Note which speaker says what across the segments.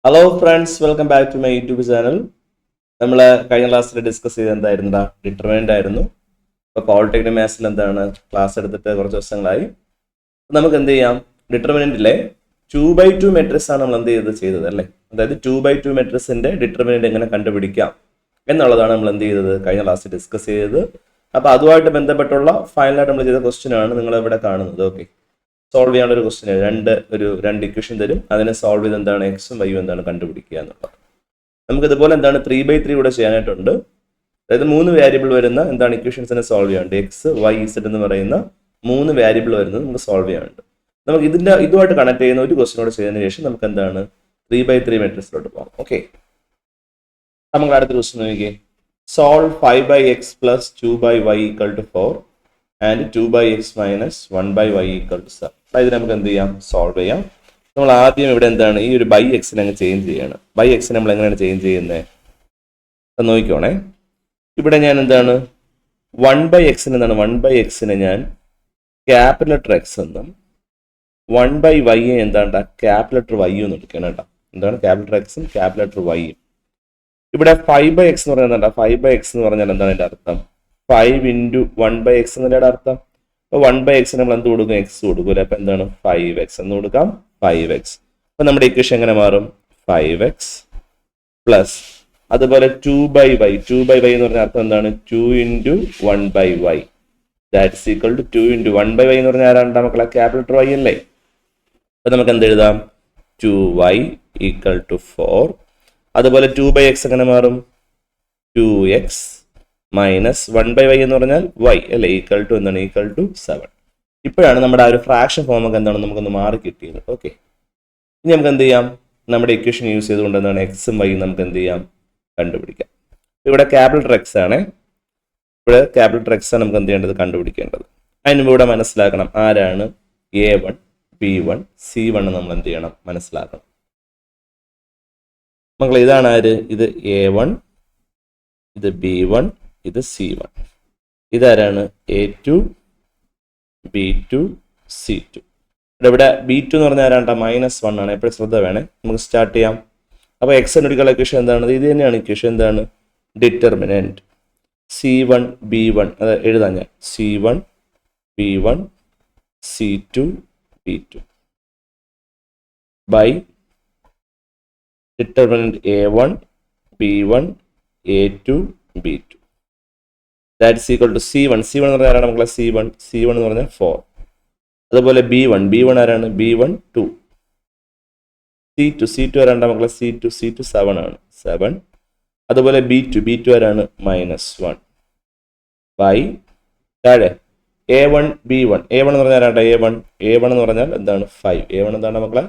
Speaker 1: Hello friends, welcome back to my YouTube channel. നമ്മൾ കഴിഞ്ഞ ക്ലാസ്സിൽ ഡിസ്കസ് ചെയ്ത് എന്തായിരുന്നു? ഡിറ്റർമിനന്റ് ആയിരുന്നു. ഇപ്പോൾ പോളിടെക്നിക് മാത്സിൽ എന്താണ് ക്ലാസ് എടുത്തിട്ട് കുറച്ച് ദിവസങ്ങളായി. നമുക്ക് എന്ത് ചെയ്യാം? ഡിറ്റർമിനന്റിലെ 2/2 മെട്രിക്സ് ആണ് നമ്മൾ ചെയ്തത് അല്ലേ? അതായത് 2/2 മെട്രിക്സിന്റെ ഡിറ്റർമിനന്റ് എങ്ങനെ കണ്ടുപിടിക്കാം എന്നുള്ളതാണ് നമ്മൾ കഴിഞ്ഞ ക്ലാസ്സിൽ ഡിസ്കസ് ചെയ്തത്. അപ്പോൾ അതുമായിട്ട് ബന്ധപ്പെട്ടുള്ള ഫൈനലായിട്ട് നമ്മൾ ചെയ്ത ക്വസ്റ്റ്യൻ ആണ് നിങ്ങൾ ഇവിടെ കാണുന്നത്. ഓക്കെ, സോൾവ് ചെയ്യാനുള്ള ഒരു ക്വസ്റ്റ്യൻ രണ്ട് ഇക്വേഷൻ തരും. അതിനെ സോൾവ് ചെയ്ത് എന്താണ് എക്സും വൈയും എന്താണ് കണ്ടുപിടിക്കുക എന്നുള്ളത്. നമുക്ക് ഇതുപോലെ 3/3 കൂടെ ചെയ്യാനായിട്ടുണ്ട്. അതായത് 3 വേരിയബിൾ വരുന്ന ഇക്വേഷൻസിനെ സോൾവ് ചെയ്യാനുണ്ട്. എക്സ് വൈ ഇസഡ് എന്ന് പറയുന്ന 3 വേരിയബിൾ വരുന്നത് നമുക്ക് സോൾവ് ചെയ്യാനുണ്ട്. നമുക്ക് ഇതുമായിട്ട് കണക്ട് ചെയ്യുന്ന ഒരു ക്വസ്റ്റ്യൻ കൂടെ ചെയ്തതിനു ശേഷം നമുക്ക് 3/3 മെട്രിക്സിലോട്ട് പോകാം. ഓക്കെ, നമുക്ക് അടുത്ത ക്വസ്റ്റ്യൻ നോക്കിയേ. Solve 5/x plus 2/y equal to 4 and 2/x minus 1/y equal to 7. ഇത് നമുക്ക് എന്ത് ചെയ്യാം? സോൾവ് ചെയ്യാം. നമ്മൾ ആദ്യം ഇവിടെ ഈ ഒരു ബൈ എക്സിനെ അങ്ങ് ചേഞ്ച് ചെയ്യണം. ബൈ എക്സിനെ നമ്മൾ എങ്ങനെയാണ് ചേഞ്ച് ചെയ്യുന്നത് നോക്കിക്കോണേ. ഇവിടെ ഞാൻ 1/x 1/xനെ ഞാൻ ക്യാപിറ്റൽ ലെറ്റർ എക്സ് എന്നും 1/y ക്യാപിറ്റൽ ലെറ്റർ വൈ എന്ന് എടുക്കണം കേട്ടോ. ക്യാപിറ്റൽ ലെറ്റർ എക്സും ക്യാപിറ്റൽ ലെറ്റർ വൈയും. ഇവിടെ 5/x എന്ന് പറഞ്ഞാൽ 5/x എന്ന് പറഞ്ഞാൽ എന്താണ് അതിന്റെ അർത്ഥം? 5 into 1/x എന്നതിന്റെ അർത്ഥം. അപ്പൊ 1/x നമ്മൾ എന്ത് കൊടുക്കും? എക്സ് കൊടുക്കൂല. അപ്പൊ 5x എന്ന് കൊടുക്കാം. 5x. അപ്പൊ നമ്മുടെ ഇക്വേഷൻ എങ്ങനെ മാറും? 5x പ്ലസ് അതുപോലെ 2/y. 2/y എന്ന് പറഞ്ഞ അർത്ഥം എന്താണ്? 2 into 1/y. That is equal to 2 into 1/y എന്ന് പറഞ്ഞാൽ ആരാണ് മക്കളെ? ക്യാപിറ്റൽ വൈ അല്ലേ? അപ്പൊ നമുക്ക് എന്ത് എഴുതാം? 2y equal to 4. അതുപോലെ 2/x എങ്ങനെ മാറും? 2x മൈനസ് 1/y എന്ന് പറഞ്ഞാൽ y അല്ലെ? Equal to equal to 7. ഇപ്പോഴാണ് നമ്മുടെ ആ ഒരു ഫ്രാക്ഷൻ ഫോം ഒക്കെ നമുക്കൊന്ന് മാറി കിട്ടിയത്. ഓക്കെ, ഇനി നമുക്ക് എന്ത് ചെയ്യാം? നമ്മുടെ ഇക്വേഷൻ യൂസ് ചെയ്തുകൊണ്ട് എക്സും വൈയും നമുക്ക് എന്ത് ചെയ്യാം? കണ്ടുപിടിക്കാം. ഇവിടെ ക്യാപിറ്റൽ എക്സ് ആണ്. ഇവിടെ ക്യാപിറ്റൽ എക്സ് ആണ് നമുക്ക് എന്ത് ചെയ്യേണ്ടത്? കണ്ടുപിടിക്കേണ്ടത്. അതിന് ഇവിടെ മനസ്സിലാക്കണം ആരാണ് A1 B1 C1 നമ്മൾ എന്ത് ചെയ്യണം? മനസ്സിലാക്കണം. മക്കളെ ഇതാണ് ആര്? ഇത് A1, ഇത് B1, ഇത് C1. ഇതാരാണ്? A2 B2 C2. ഇവിടെ B2 എന്ന് പറഞ്ഞാൽ ആരാണ്ട? -1 ആണ്. എപ്പോഴും ശ്രദ്ധ വേണേ. നമുക്ക് സ്റ്റാർട്ട് ചെയ്യാം. അപ്പോൾ എക്സ് എന്നൊരു ഇക്വേഷൻ എന്താണ്? ഇത് തന്നെയാണ് ഇക്വേഷൻ. എന്താണ്? Determinant C1 B1. അത് എഴുതാം ഞാൻ. C1 B1 C2 B2 by determinant A1 B1 A2 B2. That is equal to C1. C1 എന്ന് പറഞ്ഞാൽ ആരാണ് മക്കളെ? C1 എന്ന് പറഞ്ഞാൽ 4. അതുപോലെ B1 ആരാണ്? B1 2. C2 ആരാണ് മക്കളെ? C2 7 ആണ്. 7. അതുപോലെ B2 ആരാണ്? -1 ബൈ താഴെ A1 B1. A1 എന്ന് പറഞ്ഞാൽ ആരാണ്? A1 എന്ന് പറഞ്ഞാൽ എന്താണ്? 5. A1 എന്താണ് മക്കളെ?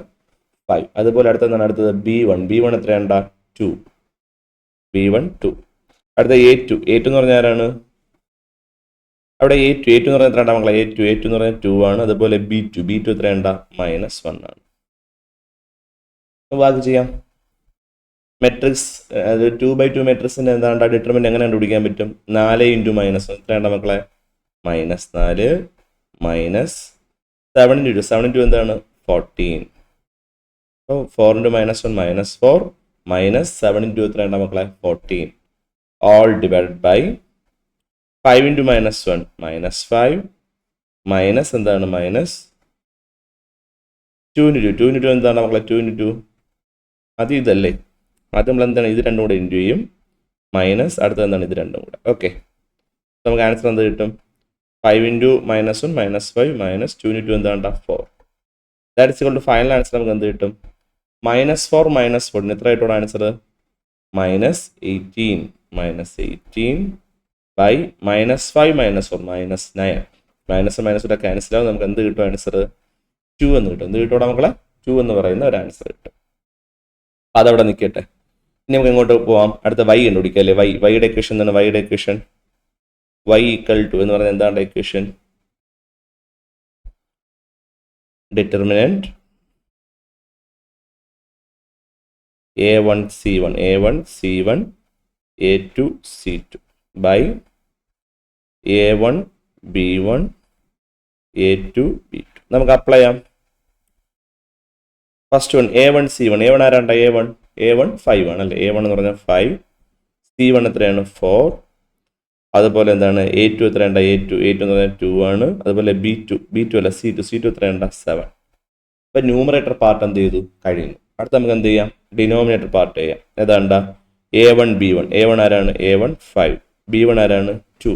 Speaker 1: 5. അതുപോലെ അടുത്തത് B1 എത്രയാണ്ട? 2. B1 2. അടുത്ത A2 എന്ന് പറഞ്ഞാൽ ആരാണ്? അവിടെ A2 എന്ന് പറഞ്ഞാൽ എത്രയാണ്ട മക്കളെ? A2 എന്ന് പറഞ്ഞാൽ 2 ആണ്. അതുപോലെ B2 എത്രയാണ്ട? -1 ആണ്. ബാക്കി ചെയ്യാം. മെട്രിക്സ് 2/2 മെട്രിക്സിന്റെ ഡിറ്റർമിനന്റ് എങ്ങനെ കണ്ടുപിടിക്കാൻ പറ്റും? 4 into -1 എത്രയാണ്ട മക്കളെ? -4 മൈനസ് 7 into 7 into എന്താണ്? 14. അപ്പോൾ 4 into -1 -4 മൈനസ് 7 into എത്രയാണ്ട മക്കളെ? 14. All divide by 5 into -1 -5 minus എന്താണ്? -2 into 2 എന്താണ് മക്കളെ? 2 into 2 അത് ഇതല്ലേ? അത് നമ്മൾ എന്താണ്? ഇത് രണ്ടും കൂടെ ഇൻറ്റു ചെയ്യും. മൈനസ് അടുത്തത് എന്താണ്? ഇത് രണ്ടും കൂടെ. ഓക്കെ, നമുക്ക് ആൻസർ എന്ത് കിട്ടും? 5 into -1 -5 മൈനസ് 2 into 2 എന്താണ്? 4. That is equal to final answer നമുക്ക് എന്ത് കിട്ടും? -4 -14 എത്ര ആയിട്ടോടെ ആൻസർ? -18 ബൈ -5 -4 -9. -1 ക്യാൻസൽ ആവും. നമുക്ക് എന്ത് കിട്ടും? ആൻസർ 2 എന്ന് കിട്ടും. എന്ത് കിട്ടോടെ മക്കളെ? 2 എന്ന് പറയുന്ന ഒരു ആൻസർ കിട്ടും. അതവിടെ നിൽക്കട്ടെ. ഇനി നമുക്ക് എങ്ങോട്ട് പോവാം? അടുത്ത y കണ്ടുപിടിക്കാം അല്ലേ? വൈയുടെ ഇക്വേഷൻ എന്താണ്? വൈയുടെ ഇക്വേഷൻ y ഈക്വൽ ടു എന്ന് പറഞ്ഞാൽ എന്താണ് equation? Determinant A1 C1 A2 C2 by A1 B1 A2 B2. നമുക്ക് അപ്ലൈ ചെയ്യാം. First one A1 C1. A1 ആരാണ്ട? A1 5 ആണ് അല്ലേ, A1 എന്ന് പറഞ്ഞാൽ 5, C1 എത്രയാണ് 4, അതുപോലെ എന്താണ് A2 എത്രയുണ്ട്, A2 എന്ന് പറഞ്ഞാൽ 2 ആണ്, അതുപോലെ B2 അല്ല C2 എത്രയുണ്ട് 7. ഇപ്പം ന്യൂമറേറ്റർ പാർട്ട് എന്ത് ചെയ്തു കഴിഞ്ഞു. അടുത്ത നമുക്ക് എന്ത് ചെയ്യാം, ഡിനോമിനേറ്റർ പാർട്ട് ചെയ്യാം. ഏതാണ്ട A1 B1, A1 ആരാണ് A1 5, B1 ആരാണ് 2,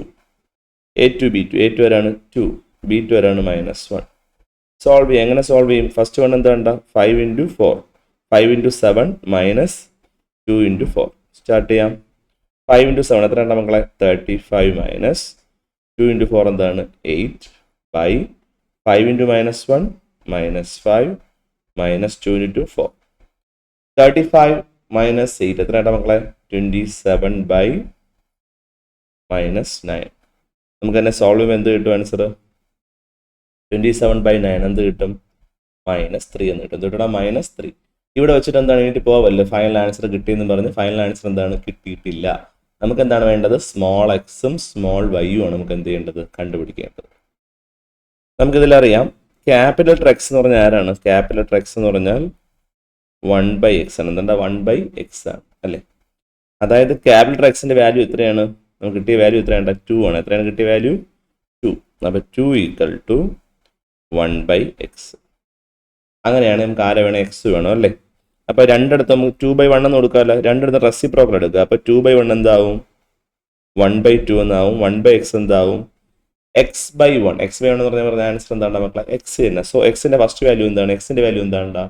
Speaker 1: A2 B2 ആരാണ് 2, B2 ആരാണ് -1. സോൾവ് ചെയ്യും. എങ്ങനെ സോൾവ് ചെയ്യും? First one എന്താണ്ട 5 × 4, 5 × 7 -2 × 4. സ്റ്റാർട്ട് ചെയ്യാം. 5 × 7 എത്ര ഉണ്ട് മക്കളെ 35 -2 × 4 എന്താണ് 8 by 5 × -1 -5 -2 × 4. 35 - 8 എത്ര ഉണ്ട് മക്കളെ 27 by -9. നമുക്ക് തന്നെ സോൾവ് ചെയ്യുമ്പോൾ എന്ത് കിട്ടും ആൻസർ 27 by 9 എന്ത് കിട്ടും -3 എന്ന് കിട്ടും. എന്ത് കിട്ടണം -3. ഇവിടെ വെച്ചിട്ട് എന്താണ് വേണ്ടി പോവല്ലോ, ഫൈനൽ ആൻസർ കിട്ടിയെന്ന് പറഞ്ഞ് ഫൈനൽ ആൻസർ എന്താണ് കിട്ടിയിട്ടില്ല. നമുക്ക് എന്താണ് വേണ്ടത്, സ്മോൾ എക്സും സ്മോൾ വൈയും ആണ് നമുക്ക് എന്ത് ചെയ്യേണ്ടത്, കണ്ടുപിടിക്കേണ്ടത്. നമുക്കിതിലറിയാം ക്യാപിറ്റൽ എക്സ് എന്ന് പറഞ്ഞാൽ ആരാണ്, ക്യാപിറ്റൽ എക്സ് എന്ന് പറഞ്ഞാൽ 1/x ആണ്. എന്താ 1/x ആണ് അല്ലേ. അതായത് ക്യാപിറ്റൽ എക്സിന്റെ വാല്യൂ എത്രയാണ്, നമുക്ക് കിട്ടിയ വാല്യൂ എത്രയാണ് 2 ആണ്. എത്രയാണ് കിട്ടിയ വാല്യൂ 2. അപ്പോൾ 2 = 1/x. അങ്ങനെയാണ് നമുക്ക് ആരെ വേണം, എക്സ് വേണം അല്ലേ. അപ്പോൾ രണ്ടിടത്ത് നമുക്ക് 2/1 എന്ന് കൊടുക്കാമല്ലോ, രണ്ടിടത്ത് റെസിപ്രോക്കൽ എടുക്കുക. അപ്പോൾ 2/1 എന്താവും 1/2 എന്നാവും, 1/x എന്താവും x/1. x/1 എന്ന് പറഞ്ഞ ആൻസർ എന്താണ് മക്കളെ എക്സ് തന്നെ. സോ എക്സിന്റെ ഫസ്റ്റ് വാല്യൂ എന്താണ്, എക്സിന്റെ വാല്യൂ എന്താണ്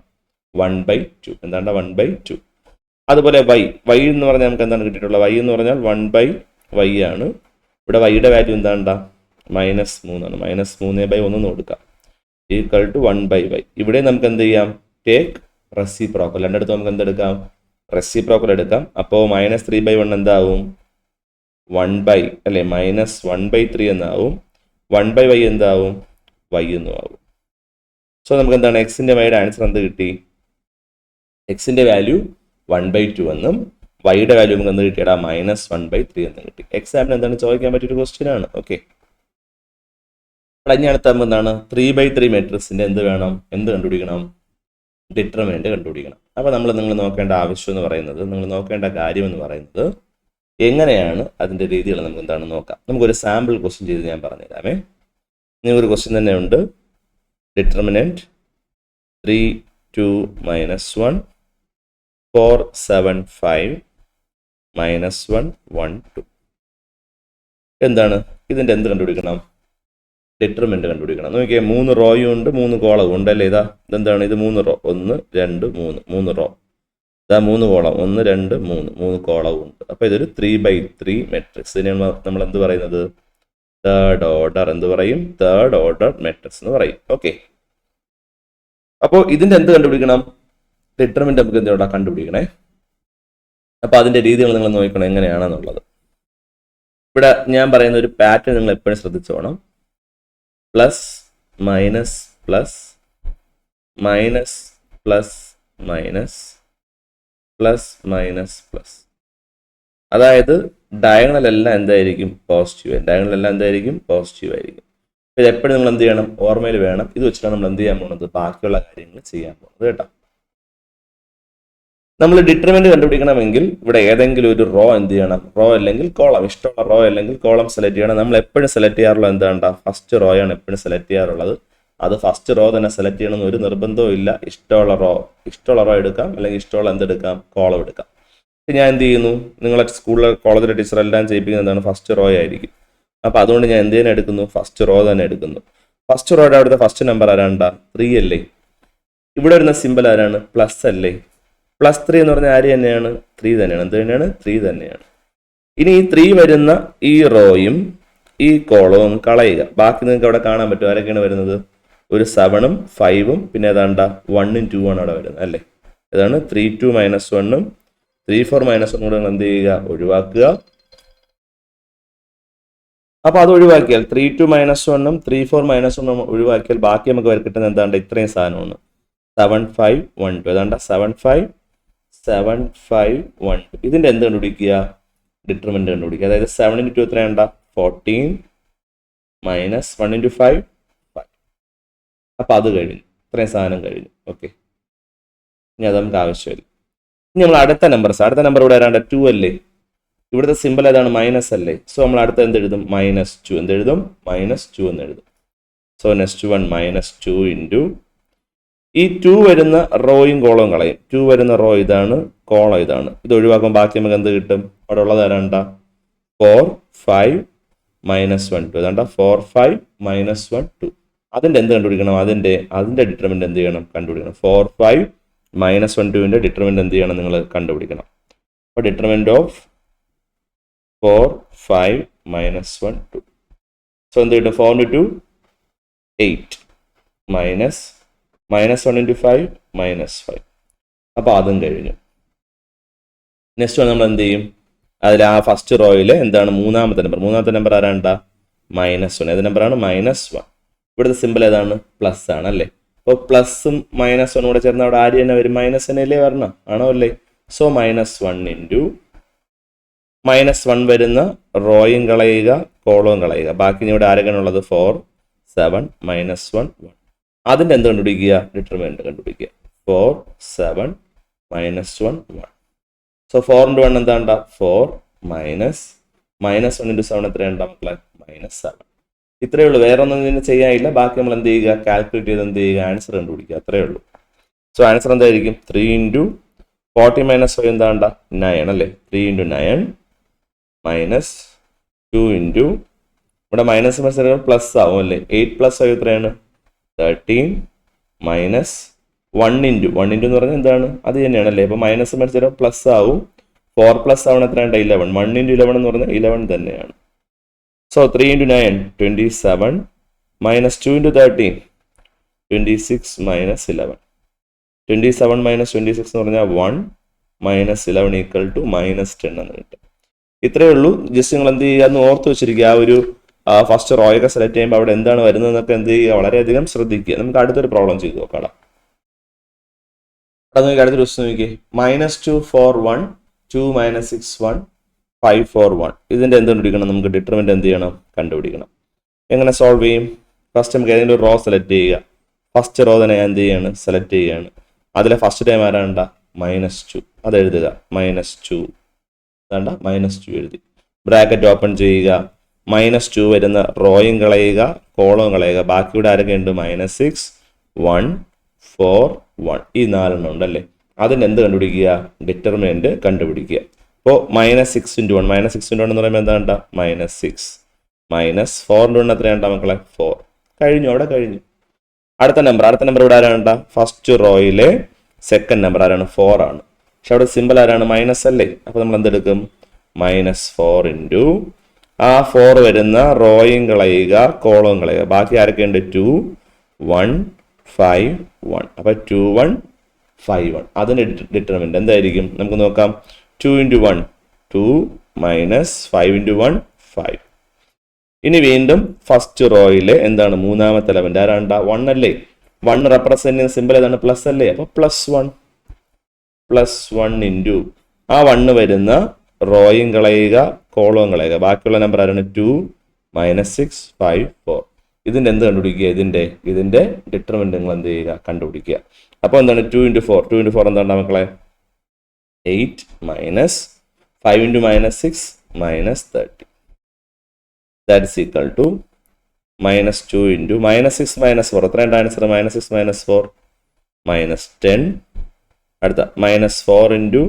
Speaker 1: 1/2. എന്താണ് 1/2. അതുപോലെ y എന്ന് പറഞ്ഞാൽ നമുക്ക് എന്താണ് കിട്ടിയിട്ടുള്ളത്, y എന്ന് പറഞ്ഞാൽ 1/y ആണ്. ഇവിടെ വൈയുടെ വാല്യൂ എന്താണ് -3 ആണ്. -3/1 എന്ന് കൊടുക്കാം = 1/y. ഇവിടെ നമുക്ക് എന്ത് ചെയ്യാം, ടേക്ക് റെസിപ്രോക്കൽ. രണ്ടിടത്ത് നമുക്ക് എന്തെടുക്കാം, റെസിപ്രോക്കൽ എടുക്കാം. അപ്പോൾ -3/1 എന്താവും 1/, അല്ലേ, -1/3 എന്നാവും. 1/y എന്താവും y എന്നും ആവും. സോ നമുക്ക് എന്താണ് എക്സിന്റെ വൈയുടെ ആൻസർ എന്ത് കിട്ടി, എക്സിന്റെ വാല്യൂ 1/2 എന്നും വൈയുടെ വാല്യൂ നമുക്ക് എന്ത് കിട്ടിയടാ -1/3 എന്ന് കിട്ടി. എക്സാമിന് എന്താണ് ചോദിക്കാൻ പറ്റിയൊരു ക്വസ്റ്റ്യൻ ആണ്. ഓക്കെ, ഇനി അടുത്ത എന്താണ് 3/3 മെട്രിക്സിന്റെ എന്ത് വേണം, എന്ത് കണ്ടുപിടിക്കണം, ഡിറ്റർമിനന്റ് കണ്ടുപിടിക്കണം. അപ്പോൾ നിങ്ങൾ നോക്കേണ്ട ആവശ്യം എന്ന് പറയുന്നത്, നിങ്ങൾ നോക്കേണ്ട കാര്യം എന്ന് പറയുന്നത് എങ്ങനെയാണ് അതിന്റെ രീതികൾ നമുക്ക് എന്താണ് നോക്കാം. നമുക്കൊരു സാമ്പിൾ ക്വസ്റ്റ്യൻ ചെയ്ത് ഞാൻ പറഞ്ഞുതരാമേ. നിങ്ങൾക്കൊരു ക്വസ്റ്റ്യൻ തന്നെ ഉണ്ട്, ഡിറ്റർമിനന്റ് 3 2 -1 4 7 5 -1 1 2. എന്താണ് ഇതിന്റെ എന്ത് കണ്ടുപിടിക്കണം, ഡിറ്റർമിനന്റ് കണ്ടുപിടിക്കണം. നോക്കിയേ 3 റോയും ഉണ്ട് 3 കോളവും ഉണ്ട് അല്ലേ. ഇതെന്താണ്, ഇത് 3 റോ, 1 2 3 റോ, ഇതാ 3 കോളം 1 2 3 കോളവും ഉണ്ട്. അപ്പോൾ ഇതൊരു 3/3 മെട്രിക്സ്. ഇതിനാണ് നമ്മൾ എന്ത് പറയുന്നത്, തേർഡ് ഓർഡർ എന്ത് പറയും, തേർഡ് ഓർഡർ മെട്രിക്സ് എന്ന് പറയും. ഓക്കെ, അപ്പോൾ ഇതിന്റെ എന്ത് കണ്ടുപിടിക്കണം, ഡിറ്റർമിനന്റ് നമുക്ക് എന്തിനോടാ കണ്ടുപിടിക്കണേ. അപ്പോൾ അതിന്റെ രീതികൾ നിങ്ങൾ നോക്കണം എങ്ങനെയാണെന്നുള്ളത്. ഇവിടെ ഞാൻ പറയുന്ന ഒരു പാറ്റേൺ നിങ്ങൾ എപ്പോഴും ശ്രദ്ധിച്ചോണം. Plus minus plus minus plus minus plus minus plus. അതായത് ഡയഗണൽ എല്ലാം എന്തായിരിക്കും പോസിറ്റീവ്, ഡയഗണൽ എല്ലാം എന്തായിരിക്കും പോസിറ്റീവ് ആയിരിക്കും. ഇത് എപ്പോഴും നിങ്ങൾ എന്ത് ചെയ്യണം, ഓർമ്മയിൽ വേണം. ഇത് വെച്ചിട്ടാണ് നമ്മൾ എന്ത് ചെയ്യാൻ പോകുന്നത്, ബാക്കിയുള്ള കാര്യങ്ങൾ ചെയ്യാൻ പോകുന്നത് കേട്ടോ. നമ്മൾ ഡിറ്റർമിനന്റ് കണ്ടുപിടിക്കണമെങ്കിൽ ഇവിടെ ഏതെങ്കിലും ഒരു റോ എന്ത് ചെയ്യണം, റോ അല്ലെങ്കിൽ കോളം, ഇഷ്ടമുള്ള റോ അല്ലെങ്കിൽ കോളം സെലക്ട് ചെയ്യണം. നമ്മൾ എപ്പോഴും സെലക്ട് ചെയ്യാറുള്ളത് എന്താണ്, ഫസ്റ്റ് റോ ആണ് എപ്പോഴും സെലക്ട് ചെയ്യാറുള്ളത്. അത് ഫസ്റ്റ് റോ തന്നെ സെലക്ട് ചെയ്യണമെന്ന് ഒരു നിർബന്ധവും ഇല്ല. ഇഷ്ടമുള്ള റോ എടുക്കാം, അല്ലെങ്കിൽ ഇഷ്ടമുള്ള എന്തെടുക്കാം, കോളം എടുക്കാം. ഞാൻ എന്ത് ചെയ്യുന്നു, നിങ്ങളെ സ്കൂളിലെ കോളേജിലെ ടീച്ചർ എല്ലാം ചെയ്യിപ്പിക്കുന്നത് എന്താണ്, ഫസ്റ്റ് റോ ആയിരിക്കും. അപ്പോൾ അതുകൊണ്ട് ഞാൻ എന്ത് തന്നെ എടുക്കുന്നു, ഫസ്റ്റ് റോ തന്നെ എടുക്കുന്നു. ഫസ്റ്റ് റോയുടെ അവിടുത്തെ ഫസ്റ്റ് നമ്പർ ആരാണ്ടാ 3 അല്ലേ. ഇവിടെ വരുന്ന സിമ്പിൾ ആരാണ്, പ്ലസ് അല്ലേ. +3 എന്ന് പറഞ്ഞാൽ ആര് തന്നെയാണ്, 3 തന്നെയാണ്. എന്ത് തന്നെയാണ്, 3 തന്നെയാണ്. ഇനി ഈ 3 വരുന്ന ഈ റോയും ഈ കോളവും കളയുക. ബാക്കി നിങ്ങൾക്ക് അവിടെ കാണാൻ പറ്റും ആരൊക്കെയാണ് വരുന്നത്, ഒരു 7ഉം 5ഉം പിന്നെ ഏതാണ്ട 1ഉം 2 ആണ് അവിടെ വരുന്നത് അല്ലേ. ഇതാണ് 3 2 -1ഉം 3 4 -1 കൂടെ എന്ത് ചെയ്യുക, ഒഴിവാക്കുക. അപ്പൊ അത് ഒഴിവാക്കിയാൽ 3 2 -1ഉം 3 4 -1ഉം ഒഴിവാക്കിയാൽ ബാക്കി നമുക്ക് കിട്ടുന്ന എന്താണ്ട് ഇത്രയും സാധനമാണ് 7 5 1 2. ഏതാണ്ട 7 5 1 2. ഇതിന്റെ എന്ത് കണ്ടുപിടിക്കുക, ഡിറ്റർമിനന്റ് കണ്ടുപിടിക്കുക. അതായത് 7 × 2 എത്രയാണ്ട 14 -1 × 5 5. അപ്പൊ അത് കഴിഞ്ഞു, ഇത്രയും സാധനം കഴിഞ്ഞു. ഓക്കെ, ഇനി അത് നമുക്ക് ആവശ്യമില്ല. ഇനി നമ്മൾ അടുത്ത നമ്പർ ഇവിടെ വരാണ്ട് 2 അല്ലേ, ഇവിടുത്തെ സിമ്പിൾ ഏതാണ്? മൈനസ് അല്ലേ. സോ നമ്മൾ അടുത്ത എന്തെഴുതും? -2. എന്തെഴുതും? -2 എന്ന് എഴുതും. സോ നെക്സ്റ്റ് വൺ -2 ഇൻറ്റു ഈ 2 വരുന്ന റോയും കോളവും കളയും. 2 വരുന്ന റോ ഇതാണ്, കോളം ഇതാണ്. ഇത് ഒഴിവാക്കുമ്പോൾ ബാക്കി നമുക്ക് എന്ത് കിട്ടും? അവിടെ ഉള്ളത് ആരാണ്ട? 4 5 -1 2. അതാണ്ട 4 5 -1 2. അതിൻ്റെ എന്ത് കണ്ടുപിടിക്കണം? അതിൻ്റെ ഡിറ്റർമിനന്റ് എന്ത് ചെയ്യണം? കണ്ടുപിടിക്കണം. 4 5 -1 2ന്റെ ഡിറ്റർമിനന്റ് എന്ത് ചെയ്യണം? നിങ്ങൾ കണ്ടുപിടിക്കണം. അപ്പോൾ ഡിറ്റർമിനന്റ് ഓഫ് 4 5 -1 2. സോ എന്ത് കിട്ടും? 4 into 2 8 -1 into 5 -5. അപ്പോൾ അതും കഴിഞ്ഞു. നെക്സ്റ്റ് വൺ നമ്മൾ എന്ത് ചെയ്യും? അതിൽ ആ ഫസ്റ്റ് റോയിൽ എന്താണ് മൂന്നാമത്തെ നമ്പർ ആരാണ്ട? -1. ഏത് നമ്പറാണ്? -1. ഇവിടുത്തെ സിമ്പിൾ ഏതാണ്? പ്ലസ് ആണ് അല്ലേ. അപ്പോൾ പ്ലസും -1 കൂടെ ചേർന്ന് അവിടെ ആര് തന്നെ വരും? -1 വരണം, ആണോ അല്ലേ? സോ -1 ഇൻറ്റു -1 വരുന്ന റോയും കളയുക, കോളവും കളയുക. ബാക്കി ഇവിടെ ആരൊക്കെയാണ് ഉള്ളത്? 4 7 -1 1. അതിൻ്റെ എന്ത് കണ്ടുപിടിക്കുക? ഡിറ്റർമിനന്റ് കണ്ടുപിടിക്കുക. 4 7 -1 1. So 4 into 1 എന്താണ്ട? 4 -1 into 7 എത്രയുണ്ടാ മക്കളെ? -7. ഇത്രയേ ഉള്ളൂ, വേറെ ഒന്നും ഇതിന് ചെയ്യാനില്ല. ബാക്കി നമ്മൾ എന്ത് ചെയ്യുക? കാൽക്കുലേറ്റ് ചെയ്ത് എന്ത് ചെയ്യുക? ആൻസർ കണ്ടുപിടിക്കുക. അത്രയേ ഉള്ളൂ. സോ ആൻസർ എന്തായിരിക്കും? 3 into 40 -5 എന്താണ്ട? 9 അല്ലേ. 3 into 9 -2 into ഇവിടെ മൈനസ് പ്ലസ് ആവും അല്ലേ. 8 + 5 എത്രയാണ്? 13 -1 into 1 into എന്ന് പറഞ്ഞാൽ എന്താണ്? അത് തന്നെയാണ് അല്ലേ. അപ്പോൾ മൈനസ് പ്ലസ് ആവും. 4 + 7 എത്രയുണ്ട്? 11. 1 into 11 എന്ന് പറഞ്ഞാൽ 11 തന്നെയാണ്. So 3 into 9 27 -2 into 13 26 -11. 27 - 26 എന്ന് പറഞ്ഞാൽ 1 -11 = -10 എന്ന് കിട്ടും. ഇത്രയേ ഉള്ളൂ. ജസ്റ്റ് നിങ്ങൾ എന്ത് ചെയ്യുക? എന്ന് ഓർത്ത് വെച്ചിരിക്കുക. ആ ഒരു ഫസ്റ്റ് റോയൊക്കെ സെലക്ട് ചെയ്യുമ്പോൾ അവിടെ എന്താണ് വരുന്നതെന്നൊക്കെ എന്ത് ചെയ്യുക? വളരെയധികം ശ്രദ്ധിക്കുക. നമുക്ക് അടുത്തൊരു പ്രോബ്ലം ചെയ്ത് നോക്കാം. അത് നോക്കി അടുത്തൊരു ക്വസ്റ്റ്യൻ നോക്കി. -2 4 1 2 -6 1 5 4 1. ഇതിൻ്റെ എന്ത് കണ്ടുപിടിക്കണം? നമുക്ക് ഡിറ്റർമിനന്റ് എന്ത് ചെയ്യണം? കണ്ടുപിടിക്കണം. എങ്ങനെ സോൾവ് ചെയ്യും? ഫസ്റ്റ് നമുക്ക് ഏതെങ്കിലും ഒരു റോ സെലക്ട് ചെയ്യുക. ഫസ്റ്റ് റോ തന്നെ ഞാൻ എന്ത് ചെയ്യാണ്? സെലക്ട് ചെയ്യുകയാണ്. അതിലെ ഫസ്റ്റ് ടൈം ആരാണ്ട? -2. അത് എഴുതുക. -2 വേണ്ട, -2 എഴുതി. ബ്രാക്കറ്റ് ഓപ്പൺ ചെയ്യുക. -2 വരുന്ന റോയും കളയുക, കോളവും കളയുക. ബാക്കി ഇവിടെ ആരൊക്കെ ഉണ്ട്? -6 1 4 1. ഈ 4 എണ്ണം ഉണ്ടല്ലേ. അതിന് എന്ത് കണ്ടുപിടിക്കുക? ഡിറ്റർമിനന്റ് കണ്ടുപിടിക്കുക. അപ്പോൾ -6 into 1 -6 into 1 എന്ന് പറയുമ്പോൾ എന്താണ്ട? -6 -4 into 1 എത്രയാണ്ട മക്കളെ? 4. കഴിഞ്ഞു, അവിടെ കഴിഞ്ഞു. അടുത്ത നമ്പർ ഇവിടെ ആരാണ്ട? ഫസ്റ്റ് റോയിലെ സെക്കൻഡ് നമ്പർ ആരാണ്? 4 ആണ്. പക്ഷെ അവിടെ സിമ്പിൾ ആരാണ്? മൈനസ് അല്ലേ. അപ്പോൾ നമ്മൾ എന്തെടുക്കും? -4 into ആ 4 വരുന്ന റോയും കളയുക, കോളവും കളയുക. ബാക്കി ആരൊക്കെ ഉണ്ട്? 2 1 5 1. അപ്പോൾ 2 1 5 1. അതിൻ്റെ ഡിറ്റർമിനന്റ് എന്തായിരിക്കും? നമുക്ക് നോക്കാം. 2 into 1 2 -5 into 1 5. ഇനി വീണ്ടും ഫസ്റ്റ് റോയിലെ എന്താണ്? മൂന്നാമത്തെ എലമെന്റ് ആരാണ്ട? 1 അല്ലേ. 1 റെപ്രസെന്റ് ചെയ്യുന്ന സിമ്പിൾ ഏതാണ്? പ്ലസ് അല്ലേ. അപ്പോൾ +1 into ആ 1 വരുന്ന റോയും കളയുക, കോളവും കളയുക. ബാക്കിയുള്ള നമ്പർ ആരാണ്? 2 -6 5 4. ഇതിൻ്റെ എന്ത് കണ്ടുപിടിക്കുക? ഇതിൻ്റെ ഡിറ്റർമിനന്റ് നിങ്ങൾ എന്ത് ചെയ്യുക? കണ്ടുപിടിക്കുക. അപ്പോൾ എന്താണ്? 2 into 4 എന്താണ് മക്കളെ? 8 -5 into -6 -30. That is equal to -2 into -6 -4. എത്രയുണ്ട് ആൻസർ? -6 -4 -10. അടുത്ത -4 into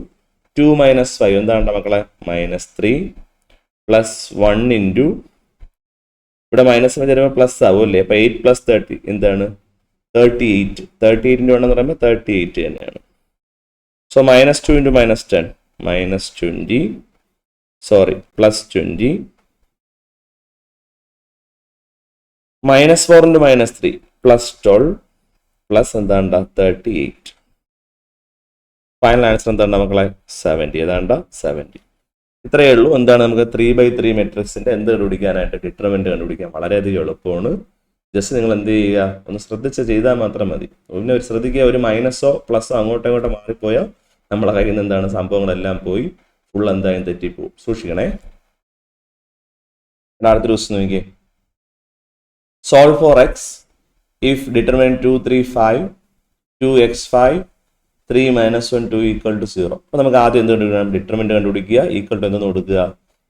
Speaker 1: 2 -5 എന്താണ് മക്കളെ? -3 +1 into ഇവിടെ മൈനസ് വരുമ്പോൾ പ്ലസ് ആവും അല്ലേ. അപ്പോൾ 8 + 30 എന്താണ്? 38. 38 into 1 എന്ന് പറയുമ്പോൾ 38 തന്നെയാണ്. സോ -2 into -10 -20 +20 -4 into -3 +12 പ്ലസ് എന്താണ്ട? 38. ഫൈനൽ ആൻസർ എന്താണ് മക്കളെ? 70. ഏതാണ്ട 70. ഇത്രയേ ഉള്ളൂ. എന്താണ്? നമുക്ക് 3x3 മെട്രിക്സിന്റെ എന്ത് കണ്ടുപിടിക്കാനായിട്ട്? ഡിറ്റർമിനന്റ് കണ്ടുപിടിക്കാൻ വളരെയധികം എളുപ്പമാണ്. ജസ്റ്റ് നിങ്ങൾ എന്ത് ചെയ്യുക? ഒന്ന് ശ്രദ്ധിച്ച് ചെയ്താൽ മാത്രം മതി. പിന്നെ ശ്രദ്ധിക്കുക, ഒരു മൈനസോ പ്ലസോ അങ്ങോട്ടോ ഇങ്ങോട്ടോ മാറിപ്പോയാൽ നമ്മളെ കയ്യിൽ നിന്ന് എന്താണ്? സംഭവങ്ങളെല്ലാം പോയി ഫുൾ എന്തായാലും തെറ്റിപ്പോവും. സൂക്ഷിക്കണേ. അടുത്ത ക്വസ്റ്റ്യൻ നോക്കിയേ. Solve for x if determinant 2 3 5 2x5 3 minus 1 2 equal to 0. അപ്പോൾ നമുക്ക് ആദ്യം എന്ത് കണ്ടുപിടിക്കണം? ഡിറ്റർമിനന്റ് കണ്ടുപിടിക്കുക. ഈക്വൽ ടു എന്തെന്ന് കൊടുക്കുക?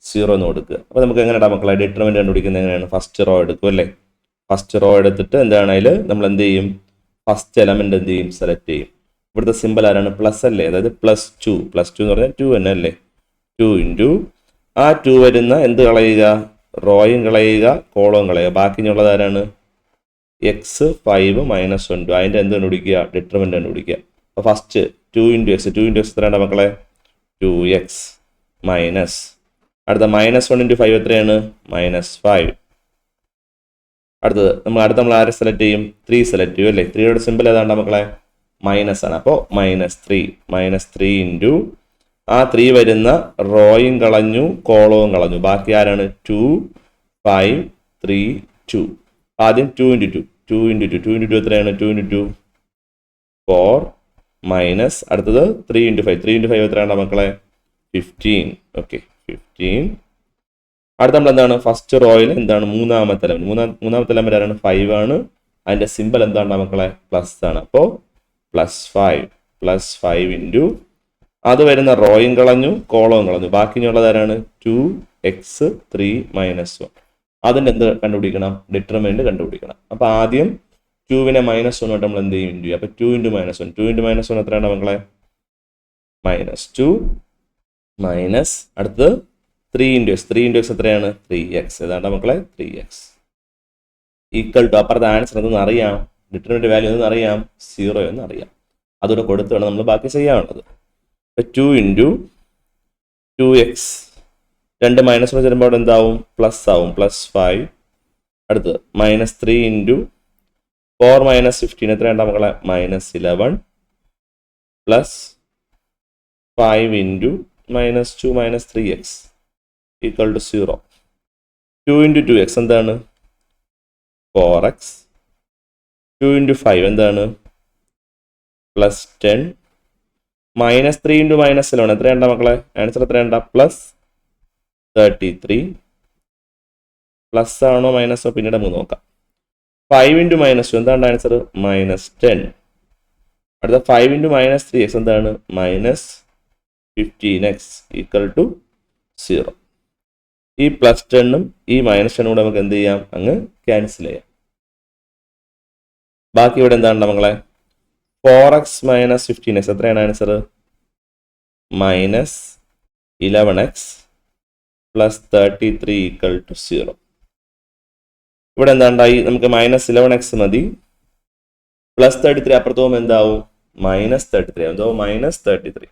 Speaker 1: 0 എന്ന് കൊടുക്കുക. അപ്പോൾ നമുക്ക് എങ്ങനെയാണ് മക്കളെ ഡിറ്റർമിനന്റ് കണ്ടുപിടിക്കുന്നത്? എങ്ങനെയാണ്? ഫസ്റ്റ് റോ എടുക്കും അല്ലേ? ഫസ്റ്റ് റോ എടുത്തിട്ട് എന്താണ് അതിൽ നമ്മൾ എന്ത് ചെയ്യും? ഫസ്റ്റ് എലമെന്റ് എന്ത് ചെയ്യും? സെലക്ട് ചെയ്യും. ഇവിടുത്തെ സിമ്പിൾ ആരാണ്? പ്ലസ് അല്ലേ? അതായത് +2. +2 എന്ന് പറഞ്ഞാൽ 2 തന്നെ അല്ലേ? 2 ഇൻറ്റു ആ 2 വരുന്ന എന്ത് കളയുക? റോയും കളയുക, കോളവും കളയുക. ബാക്കിയുള്ളത് ആരാണ്? X 5 minus 1 2. അതിൻ്റെ എന്ത് കണ്ടുപിടിക്കുക? ഡിറ്റർമിനന്റ് കണ്ടുപിടിക്കുക. അപ്പോൾ first 2 into X. 2 into X എത്രയാണ് മക്കളെ? 2x മൈനസ് അടുത്ത -1 ഇൻറ്റു 5 എത്രയാണ്? -5. അടുത്തത് നമ്മൾ ആരെ സെലക്ട് ചെയ്യും? 3 സെലക്ട് ചെയ്യും അല്ലേ? 3യുടെ സിമ്പിൾ ഏതാണ്ട് മക്കളെ? മൈനസ് ആണ്. അപ്പോൾ -3 ഇൻറ്റു ആ 3 വരുന്ന റോയും കളഞ്ഞു, കോളവും കളഞ്ഞു. ബാക്കി ആരാണ്? 2 5 3 2. ആദ്യം 2 ഇൻറ്റു 2 എത്രയാണ്? 2 ഇൻറ്റു 2 4 മൈനസ് അടുത്തത് 3 ഇൻറ്റു 5 എത്രയാണ് മക്കളെ? 15. ഓക്കെ 15. അടുത്ത നമ്മൾ എന്താണ്? ഫസ്റ്റ് റോയിൽ എന്താണ്? മൂന്നാമത്തെ എലമെന്റ് ആരാണ്? 5 ആണ്. അതിന്റെ സിമ്പിൾ എന്താണ് മക്കളെ? പ്ലസ് ആണ്. അപ്പോൾ +5 ഇൻറ്റു അത് വരുന്ന റോയും കളഞ്ഞു, കോളവും കളഞ്ഞു. ബാക്കിയുള്ളത് ആരാണ്? 2x 3 minus 1. അതിൻ്റെ എന്ത് കണ്ടുപിടിക്കണം? ഡിറ്റർമിനന്റ് കണ്ടുപിടിക്കണം. അപ്പോൾ ആദ്യം 2വിനെ -1 കൊണ്ട് നമ്മൾ എന്ത് ചെയ്യും? ഇൻറ്റു. അപ്പോൾ 2 ഇൻറ്റു -1 എത്രയാണ് മക്കളെ? -2 മൈനസ് അടുത്തത് 3 ഇൻറ്റു എക്സ് എത്രയാണ്? 3x. ഏതാണ്ട് മക്കളെ? 3x ഈക്വൽ ടു അപ്പുറത്തെ ആൻസർ എന്തെന്ന് അറിയാം? ഡിറ്റർമിനന്റ് വാല്യൂ എന്തെന്ന് അറിയാം? 0 എന്ന് അറിയാം. അതുകൂടെ കൊടുത്ത് വേണം നമ്മൾ ബാക്കി ചെയ്യാനുള്ളത്. 2 ഇൻറ്റു 2x 2 -1 വരുമ്പോൾ അവിടെ എന്താവും? പ്ലസ് ആവും. +5. അടുത്തത് -3 ഇൻറ്റു 4 മൈനസ് 15 എത്രയാണ് മക്കളെ? -11 plus 5 into -2 minus 3x equal to 0. 2 into 2x എന്താണ്? 4x. 2 ഇൻറ്റു 5 എന്താണ്? +10 -3 ഇൻറ്റു -11 എത്രയാണ് മക്കളെ? ആൻസർ എത്രയാണ്? +33. പ്ലസ് ആണോ മൈനസോ പിന്നീട് നമുക്ക് നോക്കാം. 5 ഇൻറ്റു -2 എന്താണ് ആൻസർ? -10. അടുത്ത 5 ഇൻറ്റു -3x എന്താണ്? -15x equal to 0. ഈ +10ഉം ഈ -10ഉം കൂടെ നമുക്ക് എന്ത് ചെയ്യാം? അങ്ങ് ക്യാൻസൽ ചെയ്യാം. ബാക്കി ഇവിടെ എന്താണ് മക്കളെ? 4x - 15x എത്രയാണ് answer? -11x plus 33 equal to 0. ഇവിടെ എന്താണ്ടായി? നമുക്ക് -11x മതി. +33 അപ്പുറത്ത് പോകുമ്പോൾ എന്താവും? -33 എന്താവും? -33.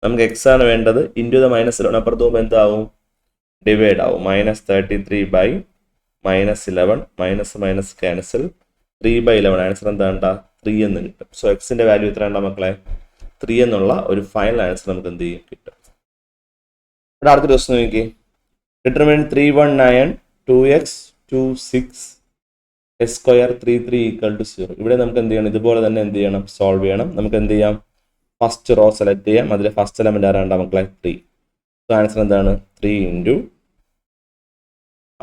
Speaker 1: നമുക്ക് x ആണ് വേണ്ടത്. ഇൻറ്റു ദ -11 അപ്പുറത്ത് പോകുമ്പോൾ എന്താവും? ഡിവൈഡ് ആവും. -33 ബൈ -11 മൈനസ് ക്യാൻസൽ 3/11. ആൻസർ എന്താണ്ടാ? 3 എന്ന് കിട്ടും. സോ എക്സിന്റെ വാല്യൂ എത്രയാണ്ടാ മക്കളെ? 3 എന്നുള്ള ഒരു ഫൈനൽ ആൻസർ നമുക്ക് എന്ത് ചെയ്യും? കിട്ടും. ഇവിടെ അടുത്ത ദിവസം നോക്കി determinant 319 2x 26 s² 33 equal to 0. ഇവിടെ നമുക്ക് എന്ത് ചെയ്യണം? ഇതുപോലെ തന്നെ എന്ത് ചെയ്യണം? സോൾവ് ചെയ്യണം. നമുക്ക് എന്ത് ചെയ്യാം? ഫസ്റ്റ് റോ സെലക്ട് ചെയ്യാം. അതിലെ ഫസ്റ്റ് എലമെന്റ് ആരാണ്ടാ മക്കളെ? 3. സോ ആൻസർ എന്താണ്? 3 ഇൻറ്റു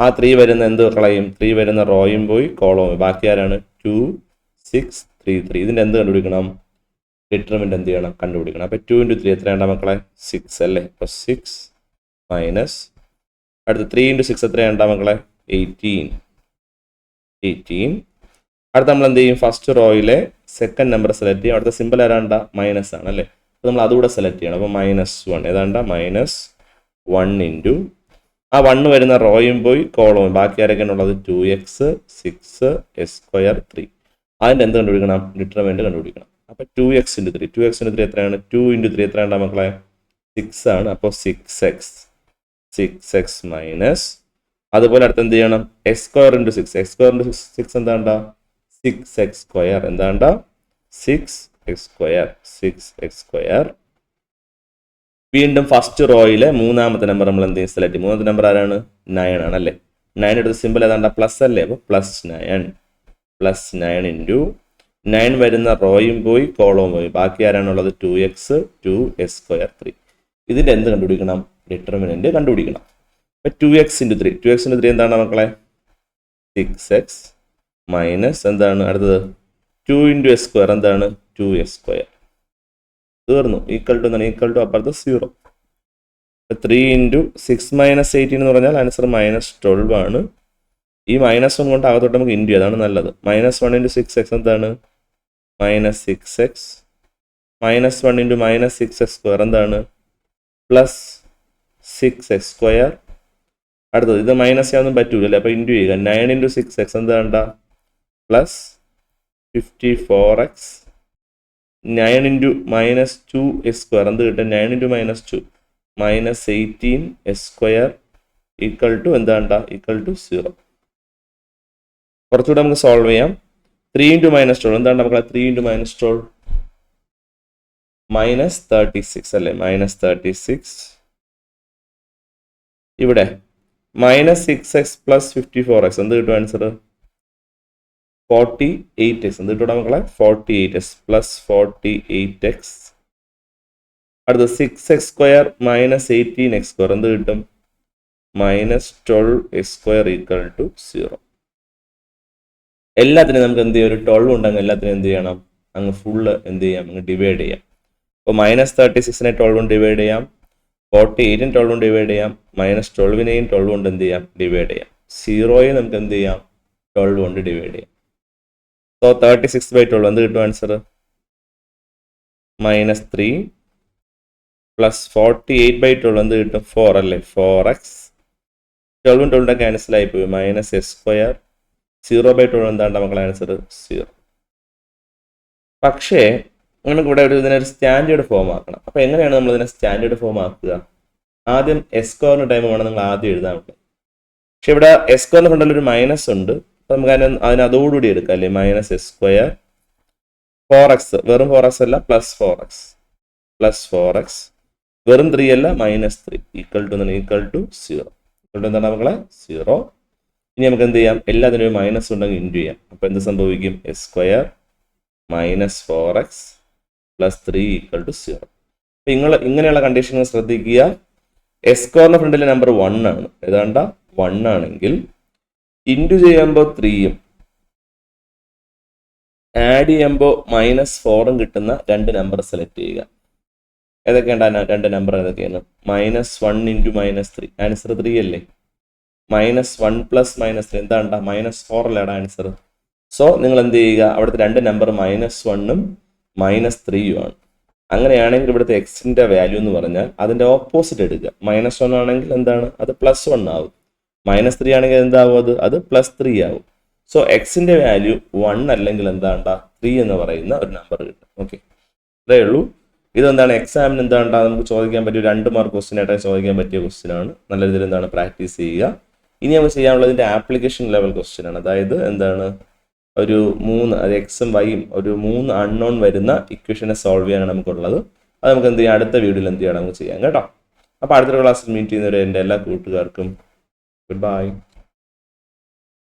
Speaker 1: ആ 3 വരുന്ന എന്ത് കളയും? 3 വരുന്ന റോയും പോയി, കോളവും പോയി. ബാക്കി ആരാണ്? 2 6 3 3. ഇതിന്റെ എന്ത് കണ്ടുപിടിക്കണം? ഡിറ്റർമിനന്റ് എന്ത് ചെയ്യണം? കണ്ടുപിടിക്കണം. അപ്പോൾ 2 ഇൻറ്റു 3 എത്രയാണ്ടാ മക്കളെ? 6 അല്ലേ? അപ്പോൾ 6 മൈനസ് അടുത്ത 3 ഇൻറ്റു 6 എത്രയാണ്ടാ മക്കളെ? 18. അടുത്ത നമ്മൾ എന്ത് ചെയ്യും? ഫസ്റ്റ് റോയിലെ സെക്കൻഡ് നമ്പർ സെലക്ട് ചെയ്യും. അടുത്ത സിമ്പിൾ ആരാണ്ടാ? മൈനസ് ആണ് അല്ലേ? അപ്പോൾ നമ്മൾ അതുകൂടെ സെലക്ട് ചെയ്യണം. അപ്പോൾ -1 ഏതാണ്ടാ? -1 ഇൻറ്റു ആ 1 വരുന്ന റോയും പോയി, കോളവും. ബാക്കി ആരൊക്കെയാണ് ഉള്ളത്? 2x 6 s² 3. അതിൻ്റെ എന്ത് കണ്ടുപിടിക്കണം? ഡിറ്റർമിനന്റ് കണ്ടുപിടിക്കണം. അപ്പോൾ 2x ഇൻറ്റു 3 എത്രയാണ്? 2 ഇൻറ്റു 3 എത്രയാണ്ടാ മക്കളെ? 6 ആണ്. അപ്പോൾ 6x മൈനസ് അതുപോലെ അടുത്ത് എന്ത് ചെയ്യണം? x² into 6 എന്താണ്ടാ? 6x². എന്താണ്ടാ? 6x². വീണ്ടും ഫസ്റ്റ് റോയിലെ മൂന്നാമത്തെ നമ്പർ നമ്മൾ എന്ത് ചെയ്യും? സെലക്ട് ചെയ്യും. മൂന്നാമത്തെ നമ്പർ ആരാണ്? 9 ആണ് അല്ലേ? 9 എടുത്ത് സിമ്പിൾ ഏതാണ്ടാ? പ്ലസ് അല്ലേ? അപ്പോൾ +9 ഇൻറ്റു 9 വരുന്ന റോയും പോയി, കോളവും പോയി. ബാക്കി ആരാണുള്ളത്? 2x 2 s² 3. ഇതിൻ്റെ എന്ത് കണ്ടുപിടിക്കണം? ഡിറ്റർമിനന്റ് കണ്ടുപിടിക്കണം. അപ്പോൾ 2x ഇൻറ്റു 3 എന്താണ് മക്കളെ? 6x മൈനസ് എന്താണ് അടുത്തത്? 2 ഇൻറ്റു എസ് സ്ക്വയർ എന്താണ് 2s². തീർന്നു. ഈക്വൽ ടു എന്താണ് ഈക്വൽ ടു അപ്പുറത്ത് 0. 3 ഇൻറ്റു 6 മൈനസ് 18 എന്ന് പറഞ്ഞാൽ ആൻസർ -12 ആണ്. ഈ -1 കൊണ്ട് അകത്തോട്ട് നമുക്ക് ഇൻറ്റു അതാണ് നല്ലത്. -1 ഇൻറ്റു 6x എന്താണ് -6x. -1 ഇൻറ്റു -6x² എന്താണ് +6x². അടുത്തത് ഇത് മൈനസ് ചെയ്യാനൊന്നും പറ്റൂലല്ലേ, അപ്പോൾ ഇൻറ്റു ചെയ്യുക. 9 into 6x എന്താണ്ട +54x. 9 into -2s² എന്ത് കിട്ടും 9 ഇൻറ്റു -2 -18s² ഈക്വൽ ടു എന്താണ്ട ഈക്വൽ ടു 0. കുറച്ചുകൂടെ നമുക്ക് സോൾവ് ചെയ്യാം. 3 ഇൻറ്റു -12 എന്താണ് നമുക്ക് 3 ഇൻറ്റു -12 -36 അല്ലേ -36. ഇവിടെ -6x + 54x എന്ത് കിട്ടും ആൻസർ 48x. എന്ത് കിട്ടും മക്കളെ 48x +48x. അടുത്ത 6x² -18x² എന്ത് കിട്ടും -12x² ഈക്വൽ ടു 0. എല്ലാത്തിനും നമുക്ക് എന്ത് ചെയ്യാം, ഒരു 12 ഉണ്ടെങ്കിൽ എല്ലാത്തിനും എന്ത് ചെയ്യണം, അങ്ങ് ഫുള്ള് എന്ത് ചെയ്യാം, അങ്ങ് ഡിവൈഡ് ചെയ്യാം. അപ്പോൾ -36നെ 12 കൊണ്ട് ഡിവൈഡ് ചെയ്യാം, 48നെ 12 കൊണ്ട് ഡിവൈഡ് ചെയ്യാം, -12നെയും 12 കൊണ്ട് എന്ത് ചെയ്യാം ഡിവൈഡ് ചെയ്യാം. 0യെ നമുക്ക് എന്ത് ചെയ്യാം 12 കൊണ്ട് ഡിവൈഡ് ചെയ്യാം. സോ 36/12 എന്ത് കിട്ടും ആൻസർ -3 +48/12 എന്ത് കിട്ടും 4 അല്ലേ 4x. 12 12 ക്യാൻസൽ ആയി പോയി -s². 0/12 എന്താണ് മക്കളെ ആൻസർ 0. പക്ഷേ നമുക്ക് ഇവിടെ ഇതിനൊരു സ്റ്റാൻഡേർഡ് ഫോം ആക്കണം. അപ്പോൾ എങ്ങനെയാണ് നമ്മൾ ഇതിനെ സ്റ്റാൻഡേർഡ് ഫോം ആക്കുക? ആദ്യം s² ടൈം വേണം നിങ്ങൾ ആദ്യം എഴുതാൻ പറ്റും. പക്ഷെ ഇവിടെ s² ഫ്രണ്ടിൽ ഒരു മൈനസ് ഉണ്ട്. അപ്പോൾ നമുക്ക് അതിന് അതോടുകൂടി എടുക്കാം അല്ലേ -s². 4x വെറും 4x അല്ല +4x വെറും 3 അല്ല -3 ഈക്വൽ ടു 0. ഈക്വൽ ടു എന്താണ് മക്കളെ 0. ഇനി നമുക്ക് എന്ത് ചെയ്യാം, എല്ലാത്തിനും ഒരു മൈനസ് ഉണ്ടെങ്കിൽ ഇൻറ്റു ചെയ്യാം. അപ്പോൾ എന്ത് സംഭവിക്കും s² -4x +3 ഈക്വൽ ടു 0. നിങ്ങൾ ഇങ്ങനെയുള്ള കണ്ടീഷനുകൾ ശ്രദ്ധിക്കുക. s² ഫ്രണ്ടിലെ നമ്പർ 1 ആണ്, ഏതാണ്ട 1 ആണെങ്കിൽ ഇൻറ്റു ചെയ്യുമ്പോൾ 3ഉം ആഡ് ചെയ്യുമ്പോൾ -4ഉം കിട്ടുന്ന രണ്ട് നമ്പർ സെലക്ട് ചെയ്യുക. ഏതൊക്കെയാണ് രണ്ട് നമ്പർ ഏതൊക്കെയാണ് -1 ഇൻറ്റു -3 ആൻസർ 3 അല്ലേ. -1 + -3 എന്താണ്ടാ -4 അല്ലേടാ ആൻസർ. സോ നിങ്ങൾ എന്ത് ചെയ്യുക, അവിടുത്തെ രണ്ട് നമ്പർ -1ഉം -3ഉം ആണ്. അങ്ങനെയാണെങ്കിൽ ഇവിടുത്തെ എക്സിന്റെ വാല്യൂ എന്ന് പറഞ്ഞാൽ അതിന്റെ ഓപ്പോസിറ്റ് എടുക്കുക. -1 ആണെങ്കിൽ എന്താണ് അത് +1 ആവും. -3 ആണെങ്കിൽ എന്താവും അത് +3 ആവും. സോ എക്സിന്റെ വാല്യൂ 1 അല്ലെങ്കിൽ എന്താണ്ടാ 3 എന്ന് പറയുന്ന ഒരു നമ്പർ കിട്ടും. ഓക്കെ, ഇത്രേ ഉള്ളൂ. ഇതെന്താണ് എക്സാമിന് എന്താണ്ടാ നമുക്ക് ചോദിക്കാൻ പറ്റിയ 2 മാർക്ക് ക്വസ്റ്റ്യൻ ആയിട്ട് ചോദിക്കാൻ പറ്റിയ ക്വസ്റ്റ്യൻ ആണ്. നല്ല രീതിയിൽ എന്താണ് പ്രാക്ടീസ് ചെയ്യുക. ഇനി നമുക്ക് ചെയ്യാനുള്ളതിന്റെ ആപ്ലിക്കേഷൻ ലെവൽ ക്വസ്റ്റ്യൻ ആണ്. അതായത് എന്താണ് ഒരു 3 അത് എക്സും വൈയും ഒരു 3 അൺനോൺ വരുന്ന ഇക്വേഷനെ സോൾവ് ചെയ്യാനാണ് നമുക്കുള്ളത്. അത് നമുക്ക് എന്ത് ചെയ്യാം, അടുത്ത വീഡിയോയിൽ എന്ത് ചെയ്യണം നമുക്ക് ചെയ്യാം കേട്ടോ. അപ്പോൾ അടുത്ത ക്ലാസ്സിൽ മീറ്റ് ചെയ്യുന്നവരെ എൻ്റെ എല്ലാ കൂട്ടുകാർക്കും ഗുഡ് ബൈ.